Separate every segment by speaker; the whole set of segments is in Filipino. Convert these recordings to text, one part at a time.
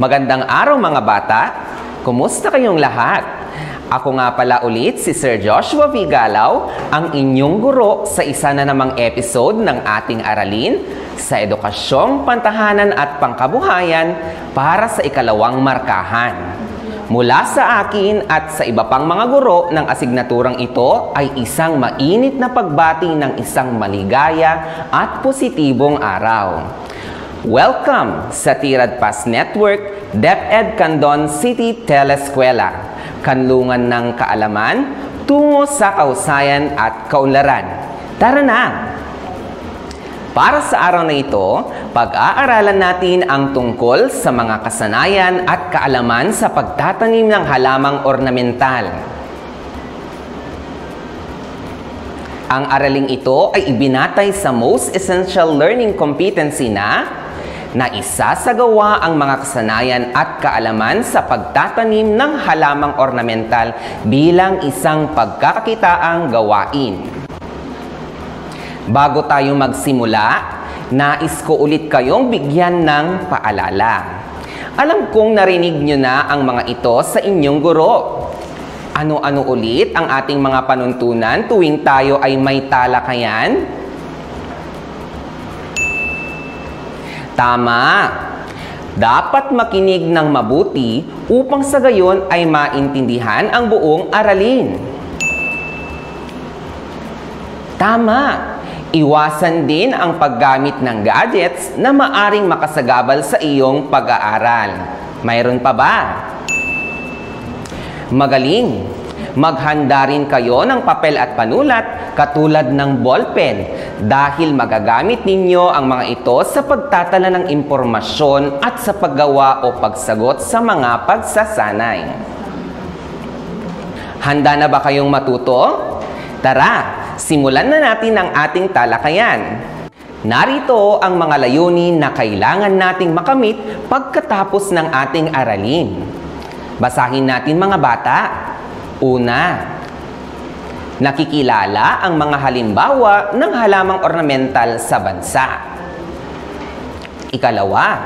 Speaker 1: Magandang araw mga bata! Kumusta kayong lahat? Ako nga pala ulit si Sir Joshua V. Galaw, ang inyong guro sa isa na namang episode ng ating aralin sa Edukasyong Pantahanan at Pangkabuhayan para sa ikalawang markahan. Mula sa akin at sa iba pang mga guro ng asignaturang ito ay isang mainit na pagbati ng isang maligaya at positibong araw. Welcome sa Tirad Pass Network, DepEd Candon City Teleskwela, kanlungan ng kaalaman tungo sa kahusayan at kaunlaran. Tara na! Para sa araw na ito, pag-aaralan natin ang tungkol sa mga kasanayan at kaalaman sa pagtatanim ng halamang ornamental. Ang araling ito ay ibinatay sa Most Essential Learning Competency na isasagawa ang mga kasanayan at kaalaman sa pagtatanim ng halamang ornamental bilang isang pagkakakitaang gawain. Bago tayo magsimula, nais ko ulit kayong bigyan ng paalala. Alam kong narinig nyo na ang mga ito sa inyong guro. Ano-ano ulit ang ating mga panuntunan tuwing tayo ay may talakayan? Tama! Dapat makinig ng mabuti upang sa gayon ay maintindihan ang buong aralin. Tama! Iwasan din ang paggamit ng gadgets na maaring makasagabal sa iyong pag-aaral. Mayroon pa ba? Magaling! Maghanda rin kayo ng papel at panulat katulad ng ballpen dahil magagamit ninyo ang mga ito sa pagtatala ng impormasyon at sa paggawa o pagsagot sa mga pagsasanay. Handa na ba kayong matuto? Tara! Simulan na natin ang ating talakayan. Narito ang mga layunin na kailangan nating makamit pagkatapos ng ating aralin. Basahin natin mga bata. Una, nakikilala ang mga halimbawa ng halamang ornamental sa bansa. Ikalawa,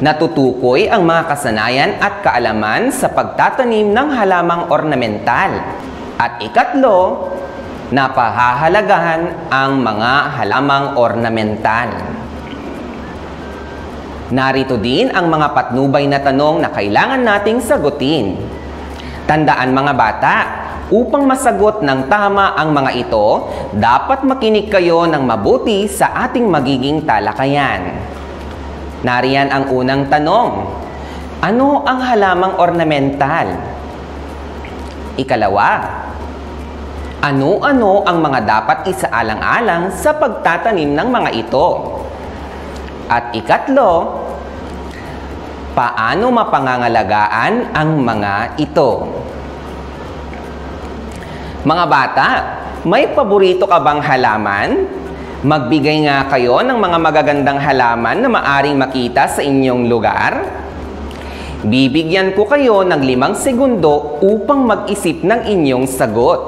Speaker 1: natutukoy ang mga kasanayan at kaalaman sa pagtatanim ng halamang ornamental. At ikatlo, napahahalagahan ang mga halamang ornamental. Narito din ang mga patnubay na tanong na kailangan nating sagutin. Tandaan mga bata, upang masagot ng tama ang mga ito, dapat makinig kayo ng mabuti sa ating magiging talakayan. Nariyan ang unang tanong. Ano ang halamang ornamental? Ikalawa, ano-ano ang mga dapat isaalang-alang sa pagtatanim ng mga ito? At ikatlo, paano mapangangalagaan ang mga ito? Mga bata, may paborito ka bang halaman? Magbigay nga kayo ng mga magagandang halaman na maaring makita sa inyong lugar. Bibigyan ko kayo ng 5 segundo upang mag-isip ng inyong sagot.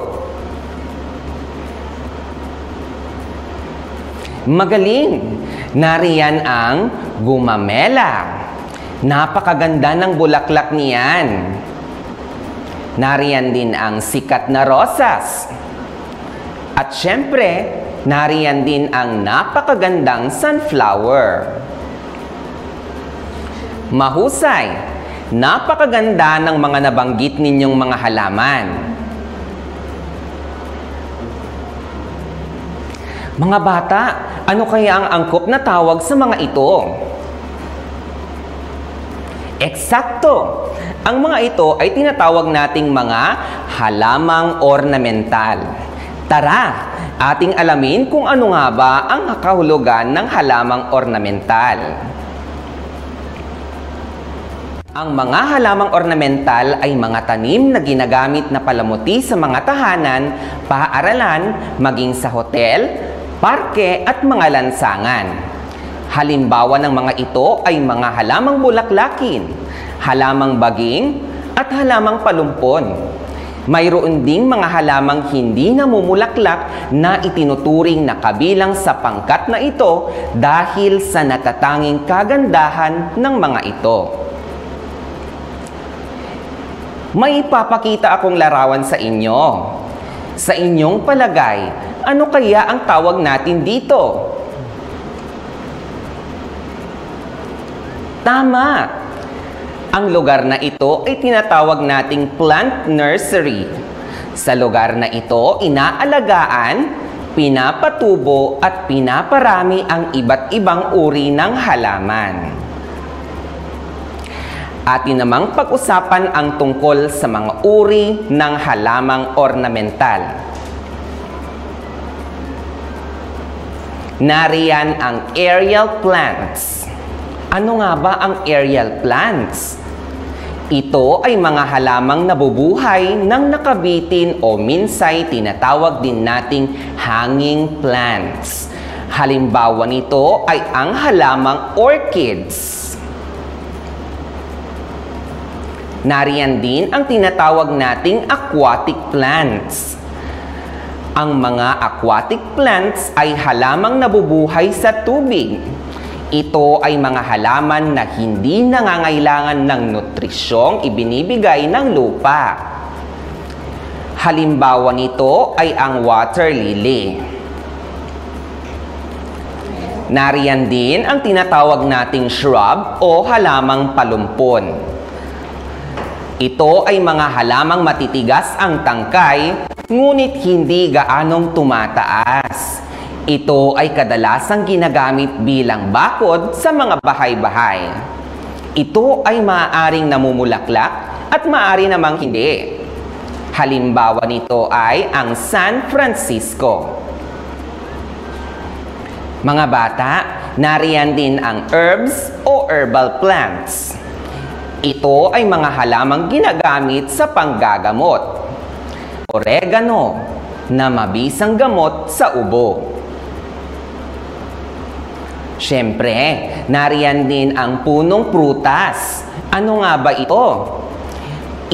Speaker 1: Magaling! Nariyan ang gumamela. Napakaganda ng bulaklak niyan. Nariyan din ang sikat na rosas. At syempre, nariyan din ang napakagandang sunflower. Mahusay! Napakaganda ng mga nabanggit ninyong mga halaman. Mga bata, ano kaya ang angkop na tawag sa mga ito? Eksakto! Ang mga ito ay tinatawag nating mga halamang ornamental. Tara, ating alamin kung ano nga ba ang kahulugan ng halamang ornamental. Ang mga halamang ornamental ay mga tanim na ginagamit na palamuti sa mga tahanan, paaralan, maging sa hotel, parke at mga lansangan. Halimbawa ng mga ito ay mga halamang bulaklakin, halamang baging, at halamang palumpon. Mayroon ding mga halamang hindi namumulaklak na itinuturing na kabilang sa pangkat na ito dahil sa natatanging kagandahan ng mga ito. May ipapakita akong larawan sa inyo. Sa inyong palagay, ano kaya ang tawag natin dito? Tama! Ang lugar na ito ay tinatawag nating plant nursery. Sa lugar na ito, inaalagaan, pinapatubo at pinaparami ang iba't ibang uri ng halaman. Atin namang pag-usapan ang tungkol sa mga uri ng halamang ornamental. Nariyan ang aerial plants. Ano nga ba ang aerial plants? Ito ay mga halamang nabubuhay ng nakabitin o minsay tinatawag din nating hanging plants. Halimbawa nito ay ang halamang orchids. Nariyan din ang tinatawag nating aquatic plants. Ang mga aquatic plants ay halamang nabubuhay sa tubig. Ito ay mga halaman na hindi nangangailangan ng nutrisyong ibinibigay ng lupa. Halimbawa nito ay ang water lily. Nariyan din ang tinatawag nating shrub o halamang palumpon. Ito ay mga halamang matitigas ang tangkay, ngunit hindi gaanong tumataas. Ito ay kadalasang ginagamit bilang bakod sa mga bahay-bahay. Ito ay maaaring namumulaklak at maaari namang hindi. Halimbawa nito ay ang San Francisco. Mga bata, nariyan din ang herbs o herbal plants. Ito ay mga halamang ginagamit sa panggagamot. Oregano, na mabisang gamot sa ubo. Siyempre, nariyan din ang punong prutas. Ano nga ba ito?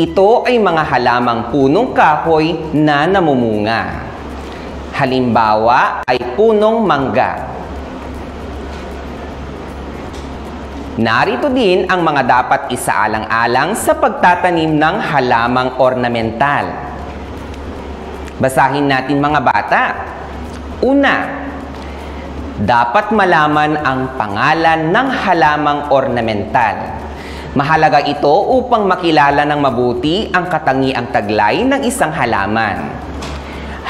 Speaker 1: Ito ay mga halamang punong kahoy na namumunga. Halimbawa ay punong mangga. Narito din ang mga dapat isaalang-alang sa pagtatanim ng halamang ornamental. Basahin natin mga bata. Una, dapat malaman ang pangalan ng halamang ornamental. Mahalaga ito upang makilala ng mabuti ang katangiang taglay ng isang halaman.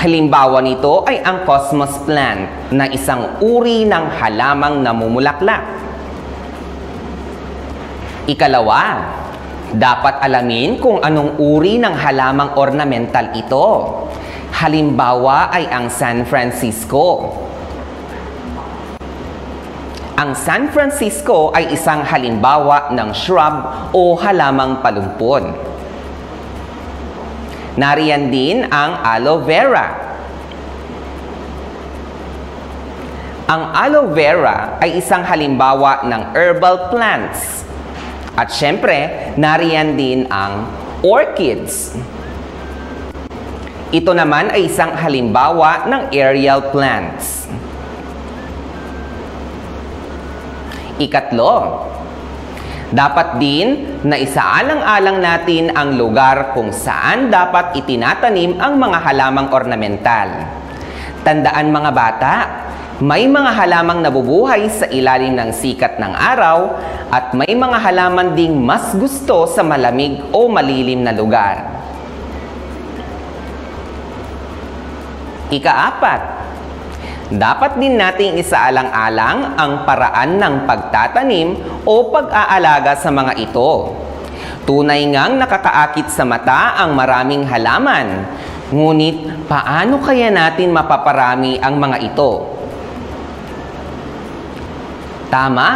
Speaker 1: Halimbawa nito ay ang cosmos plant na isang uri ng halamang namumulaklak. Ikalawa, dapat alamin kung anong uri ng halamang ornamental ito. Halimbawa ay ang San Francisco. Ang San Francisco ay isang halimbawa ng shrub o halamang palumpon. Nariyan din ang aloe vera. Ang aloe vera ay isang halimbawa ng herbal plants. At syempre, nariyan din ang orchids. Ito naman ay isang halimbawa ng aerial plants. Ikatlo, dapat din na isaalang-alang natin ang lugar kung saan dapat itinatanim ang mga halamang ornamental. Tandaan mga bata, may mga halamang nabubuhay sa ilalim ng sikat ng araw at may mga halaman ding mas gusto sa malamig o malilim na lugar. Ikaapat, dapat din nating isaalang-alang ang paraan ng pagtatanim o pag-aalaga sa mga ito. Tunay ngang nakakaakit sa mata ang maraming halaman, ngunit paano kaya natin mapaparami ang mga ito? Tama,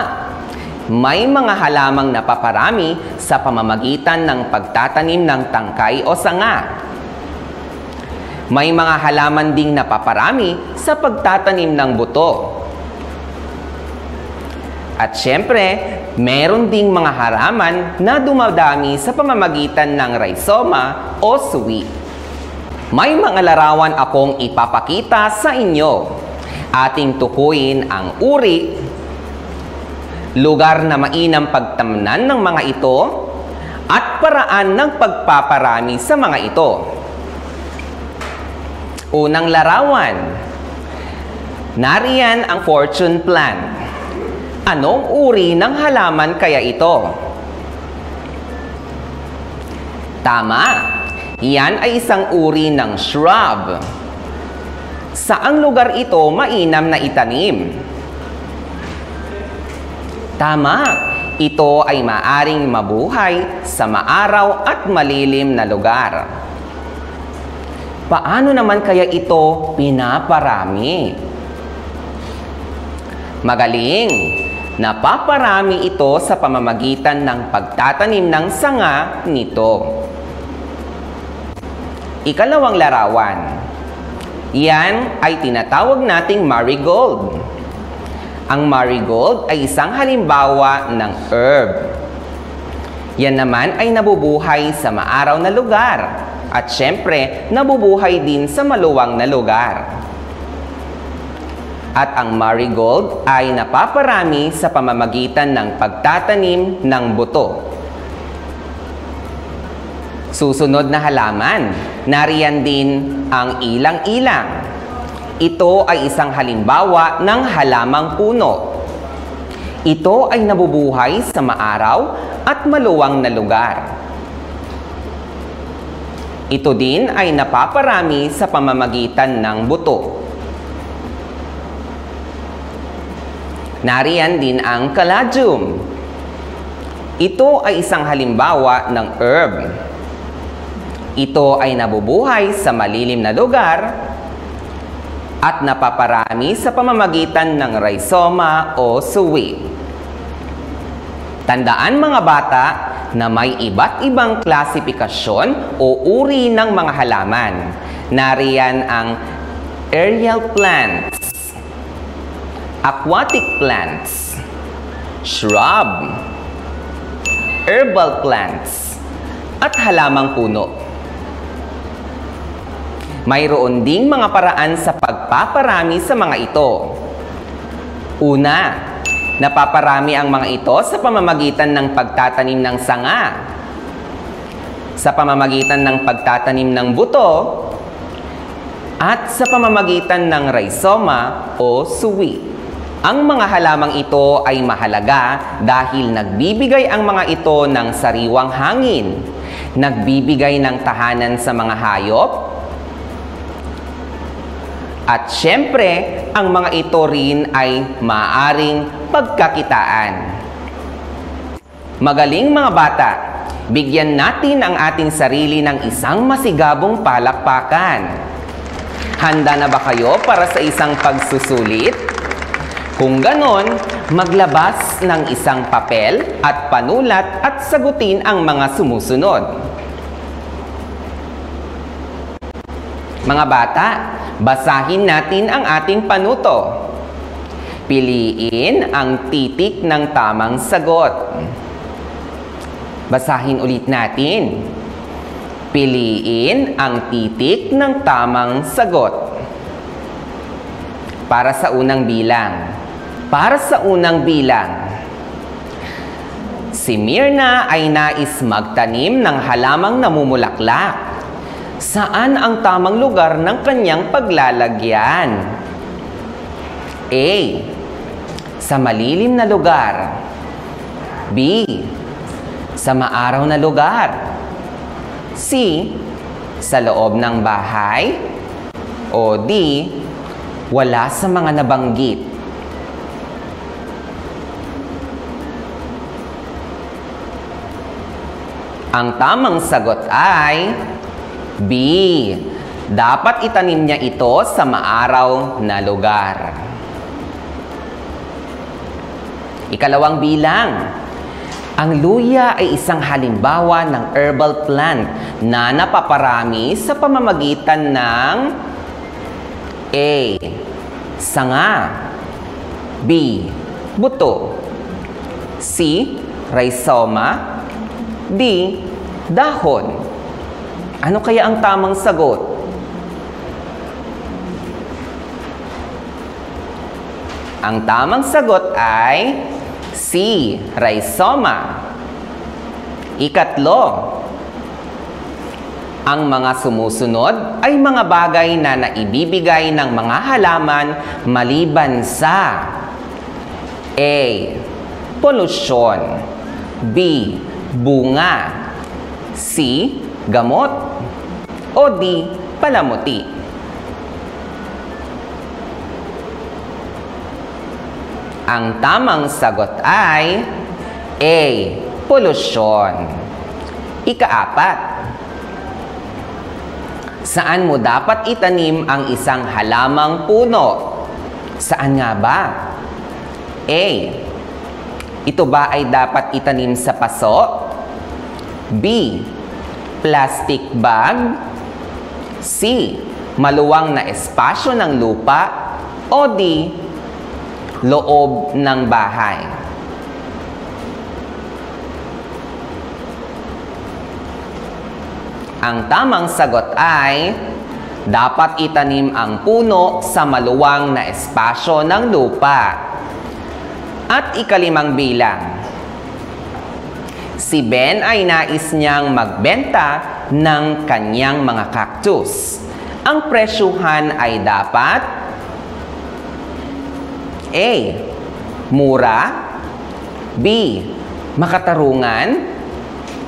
Speaker 1: may mga halamang napaparami sa pamamagitan ng pagtatanim ng tangkay o sanga. May mga halaman ding napaparami sa pagtatanim ng buto. At syempre, meron ding mga halaman na dumadami sa pamamagitan ng rhizoma o suwi. May mga larawan akong ipapakita sa inyo. Ating tukuyin ang uri, lugar na mainam pagtamnan ng mga ito, at paraan ng pagpaparami sa mga ito. Unang larawan. Nariyan ang fortune plant. Anong uri ng halaman kaya ito? Tama. Yan ay isang uri ng shrub. Saang lugar ito mainam na itanim? Tama. Ito ay maaring mabuhay sa maaraw at malilim na lugar. Paano naman kaya ito pinaparami? Magaling! Napaparami ito sa pamamagitan ng pagtatanim ng sanga nito. Ikalawang larawan. Yan ay tinatawag nating marigold. Ang marigold ay isang halimbawa ng herb. Yan naman ay nabubuhay sa maaraw na lugar at syempre nabubuhay din sa maluwang na lugar. At ang marigold ay napaparami sa pamamagitan ng pagtatanim ng buto. Susunod na halaman, nariyan din ang ilang-ilang. Ito ay isang halimbawa ng halamang puno. Ito ay nabubuhay sa maaraw at maluwang na lugar. Ito din ay napaparami sa pamamagitan ng buto. Nariyan din ang caladium. Ito ay isang halimbawa ng herb. Ito ay nabubuhay sa malilim na lugar at napaparami sa pamamagitan ng rhizoma o suwi. Tandaan mga bata na may iba't ibang klasifikasyon o uri ng mga halaman. Nariyan ang aerial plants, aquatic plants, shrub, herbal plants, at halamang puno. Mayroon ding mga paraan sa pagpaparami sa mga ito. Una, napaparami ang mga ito sa pamamagitan ng pagtatanim ng sanga, sa pamamagitan ng pagtatanim ng buto, at sa pamamagitan ng rhizoma o suwi. Ang mga halamang ito ay mahalaga dahil nagbibigay ang mga ito ng sariwang hangin, nagbibigay ng tahanan sa mga hayop, at syempre, ang mga ito rin ay maaaring pagkakitaan. Magaling mga bata, bigyan natin ang ating sarili ng isang masigabong palakpakan. Handa na ba kayo para sa isang pagsusulit? Kung ganon, maglabas ng isang papel at panulat at sagutin ang mga sumusunod. Mga bata, basahin natin ang ating panuto. Piliin ang titik ng tamang sagot. Basahin ulit natin. Piliin ang titik ng tamang sagot. Para sa unang bilang. Para sa unang bilang. Si Mirna ay nais magtanim ng halamang namumulaklak. Saan ang tamang lugar ng kanyang paglalagyan? A. Sa malilim na lugar. B. Sa maaraw na lugar. C. Sa loob ng bahay. O D. Wala sa mga nabanggit. Ang tamang sagot ay B. Dapat itanim niya ito sa maaraw na lugar. Ikalawang bilang. Ang luya ay isang halimbawa ng herbal plant na napaparami sa pamamagitan ng A. Sanga. B. Buto. C. Rhizoma. D. Dahon. Ano kaya ang tamang sagot? Ang tamang sagot ay C. Rhizoma. Ikatlo, ang mga sumusunod ay mga bagay na naibibigay ng mga halaman maliban sa A. Polusyon, B. Bunga, C. Gamot, o D. Palamuti. Ang tamang sagot ay A. Polusyon. Ikaapat, saan mo dapat itanim ang isang halamang puno? Saan nga ba? A. Ito ba ay dapat itanim sa paso? B. Plastic bag? C. Maluwang na espasyo ng lupa? O D. Loob ng bahay? Ang tamang sagot ay dapat itanim ang puno sa maluwang na espasyo ng lupa. At ikalimang bilang, si Ben ay nais niyang magbenta ng kanyang mga cactus. Ang presyuhan ay dapat A. Mura, B. Makatarungan,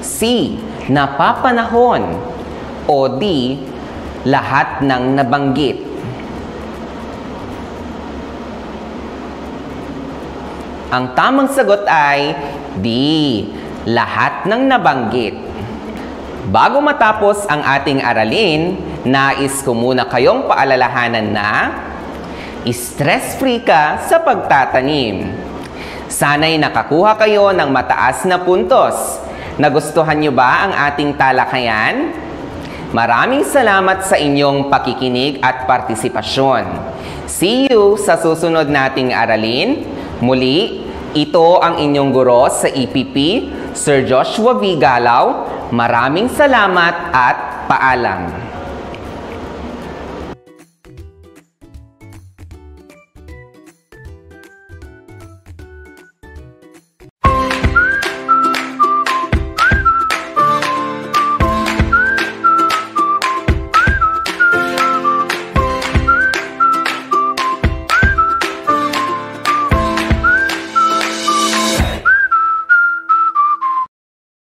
Speaker 1: C. Napapanahon, o D. Lahat ng nabanggit. Ang tamang sagot ay D. Lahat ng nabanggit. Bago matapos ang ating aralin, nais ko muna kayong paalalahanan na stress-free ka sa pagtatanim. Sana'y nakakuha kayo ng mataas na puntos. Nagustuhan niyo ba ang ating talakayan? Maraming salamat sa inyong pakikinig at partisipasyon. See you sa susunod nating aralin. Muli, ito ang inyong guro sa EPP, Sir Joshua V. Galaw. Maraming salamat at paalam.